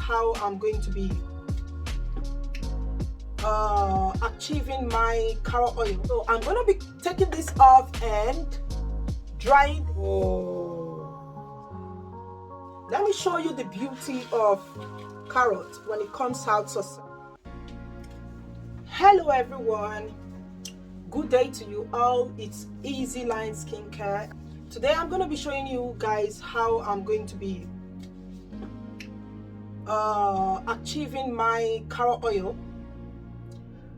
how I'm going to be achieving my carrot oil. So I'm going to be taking this off and drying. Let me show you the beauty of carrot when it comes out. So hello everyone, good day to you all. It's EasyLine skincare. Today I'm going to be showing you guys how I'm going to be achieving my carrot oil.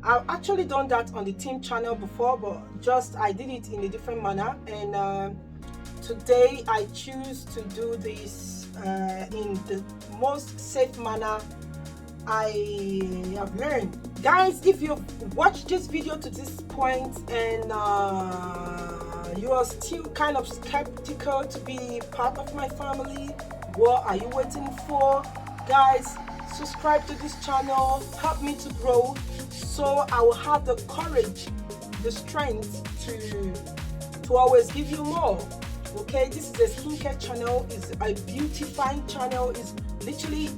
I've actually done that on the team channel before, but I did it in a different manner, and today I choose to do this in the most safe manner I have learned. Guys, if you've watched this video to this point and you are still kind of skeptical to be part of my family, what are you waiting for? Guys, subscribe to this channel, help me to grow, so I will have the courage, the strength to always give you more. Okay, this is a skincare channel, it's a beautifying channel, it's literally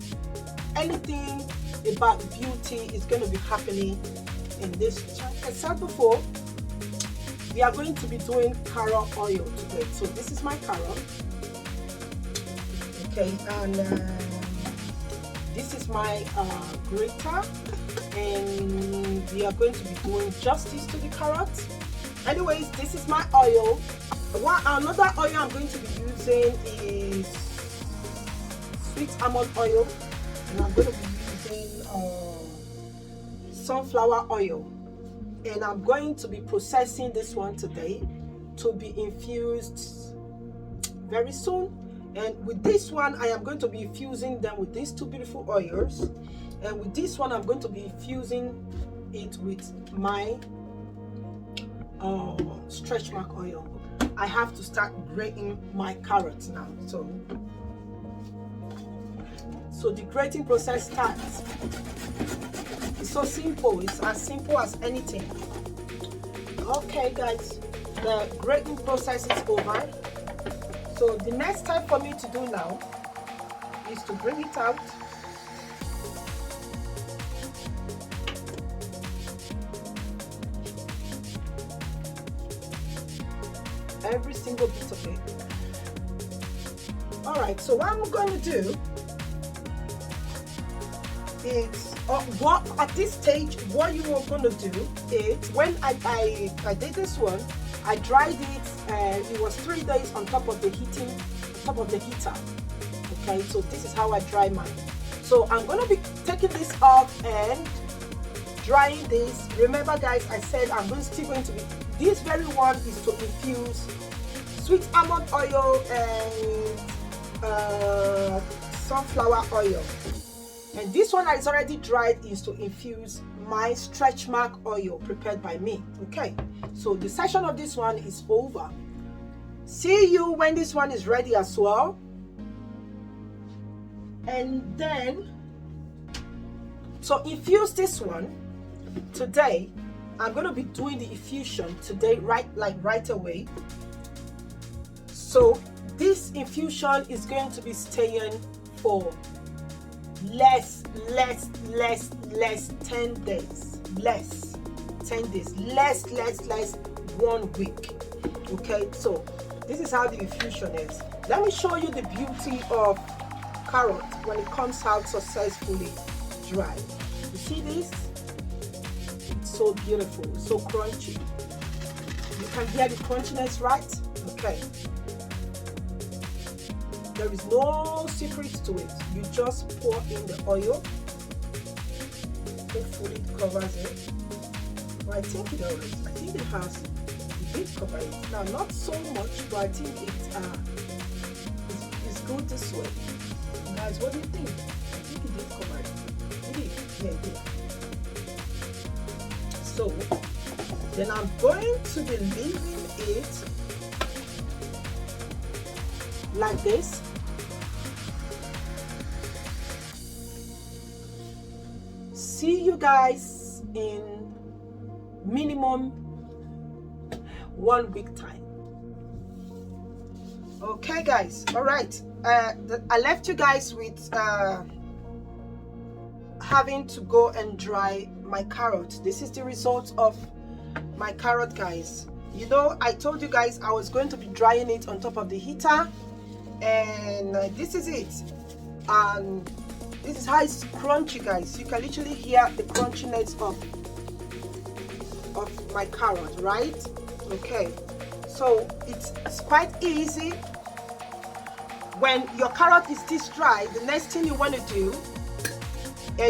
anything about beauty is going to be happening in this channel. As I said before, we are going to be doing carrot oil today. So this is my carrot. Okay, and this is my grater, and we are going to be doing justice to the carrots. Anyways, this is my oil. Another oil I'm going to be using is sweet almond oil, and I'm going to be using sunflower oil, and I'm going to be processing this one today to be infused very soon. And with this one, I am going to be infusing them with these two beautiful oils, and with this one I'm going to be infusing it with my stretch mark oil. I have to start grating my carrots now, so the grating process starts. It's so simple, it's as simple as anything. Okay guys, the grating process is over. So the next step for me to do now is to bring it out. Every single bit of it. Alright, so what I'm going to do is, at this stage, what you are going to do is, when I did this one, I dried it, and it was 3 days on top of the heater. Okay, so this is how I dry mine. So I'm going to be taking this off and drying this. Remember guys, I said I'm still going to be, this very one is to infuse sweet almond oil and sunflower oil, and this one that is already dried is to infuse my stretch mark oil prepared by me. Okay, so the session of this one is over. See you when this one is ready as well. And then to infuse this one today, I'm going to be doing the infusion today right away. So this infusion is going to be staying for less 10 days, less 1 week. Okay, so this is how the infusion is. Let me show you the beauty of carrot when it comes out successfully dry. You see this? It's so beautiful, so crunchy. You can hear the crunchiness, right? Okay. There is no secret to it. You just pour in the oil. Hopefully it covers it. Well, I think it already. I think it has. It did cover it. Now, not so much, but I think it's good this way. Guys, what do you think? I think it did cover it. It did. Yeah, it did. So then I'm going to be leaving it like this. See you guys in minimum 1 week time. Okay guys, all right, I left you guys with having to go and dry my carrot. This is the result of my carrot, guys. You know, I told you guys I was going to be drying it on top of the heater, and this is it. And this is how it's crunchy, guys. You can literally hear the crunchiness of my carrot, right? Okay, so it's quite easy. When your carrot is this dry, the next thing you want to do,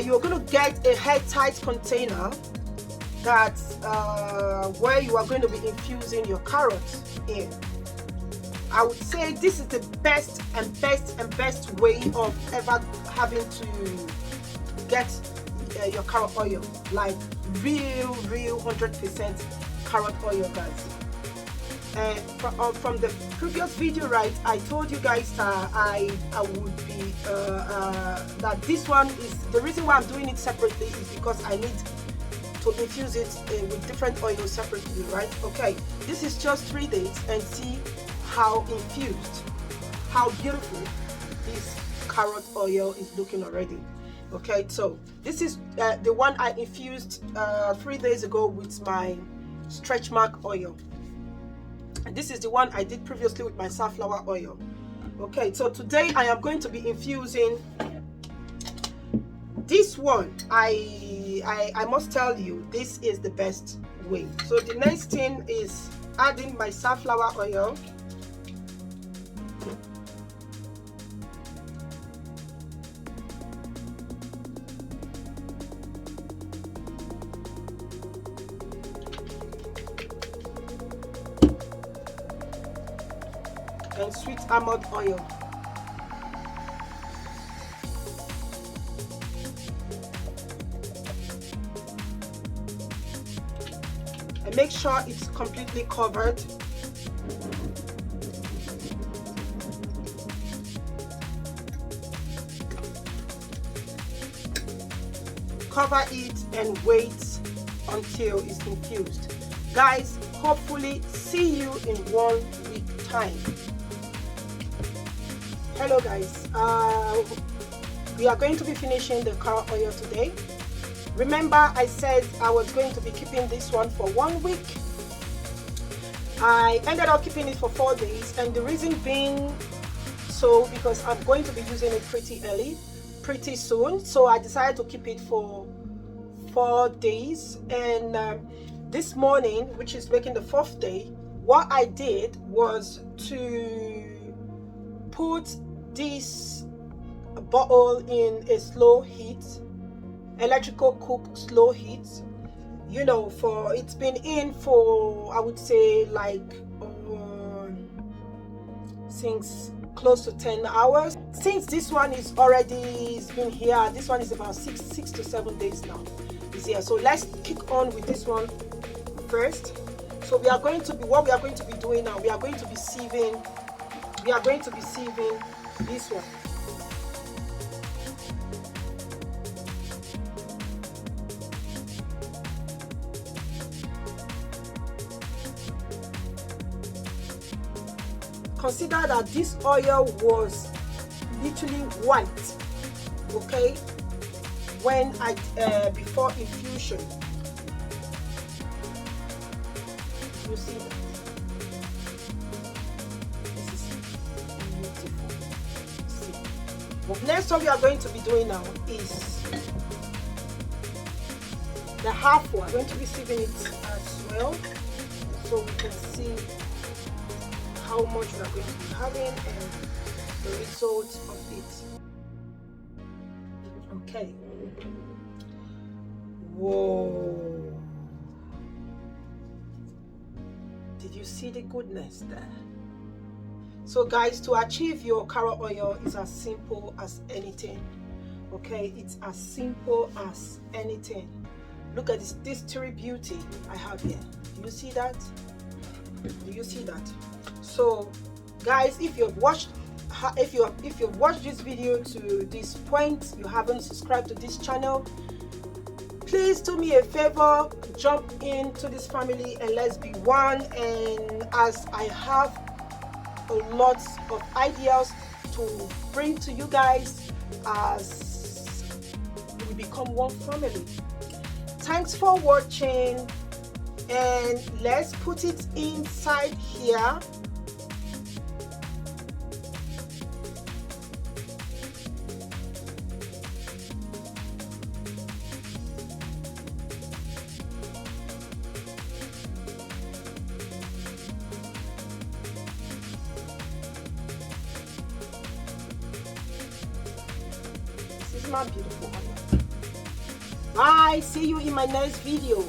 you're going to get a airtight container that's where you are going to be infusing your carrots in. I would say this is the best way of ever having to get your carrot oil, like real 100% carrot oil, guys. From the previous video, right, I told you guys that I would be that this one is the reason why I'm doing it separately is because I need to infuse it with different oils separately, right? Okay, this is just 3 days, and see how infused, how beautiful this carrot oil is looking already. Okay, so this is the one I infused 3 days ago with my stretch mark oil. And this is the one I did previously with my safflower oil. Okay, so today I am going to be infusing this one. I must tell you, this is the best way. So the next thing is adding my safflower oil. And sweet almond oil. And make sure it's completely covered. Cover it and wait until it's infused. Guys, hopefully see you in 1 week time. Hello guys, we are going to be finishing the carrot oil today. Remember I said I was going to be keeping this one for 1 week. I ended up keeping it for 4 days, and the reason being because I'm going to be using it pretty soon, so I decided to keep it for 4 days. And this morning, which is making the 4th day, what I did was to put this bottle in a slow heat, electrical cook slow heat. You know, for it's been in for, I would say, like since close to 10 hours. Since this one is already been here, this one is about 6 to 7 days now is here. So let's kick on with this one first. So what we are going to be doing now, we are going to be sieving this one. Consider that this oil was literally white, okay, when I before infusion. You see that? This is beautiful. See. But next, what we are going to be doing now is the half one. I'm going to be sieving it as well, so we can see how much we are going to be having and the result of it. Okay. Whoa. Did you see the goodness there? So guys, to achieve your carrot oil is as simple as anything. Okay, it's as simple as anything. Look at this three beauty I have here. Do you see that? Do you see that? So guys, if you've watched this video to this point, you haven't subscribed to this channel, please do me a favor, jump into this family and let's be one. And as I have a lot of ideas to bring to you guys, as become one family. Thanks for watching, and let's put it inside here. This is my beautiful onion. Bye. See you in my next video.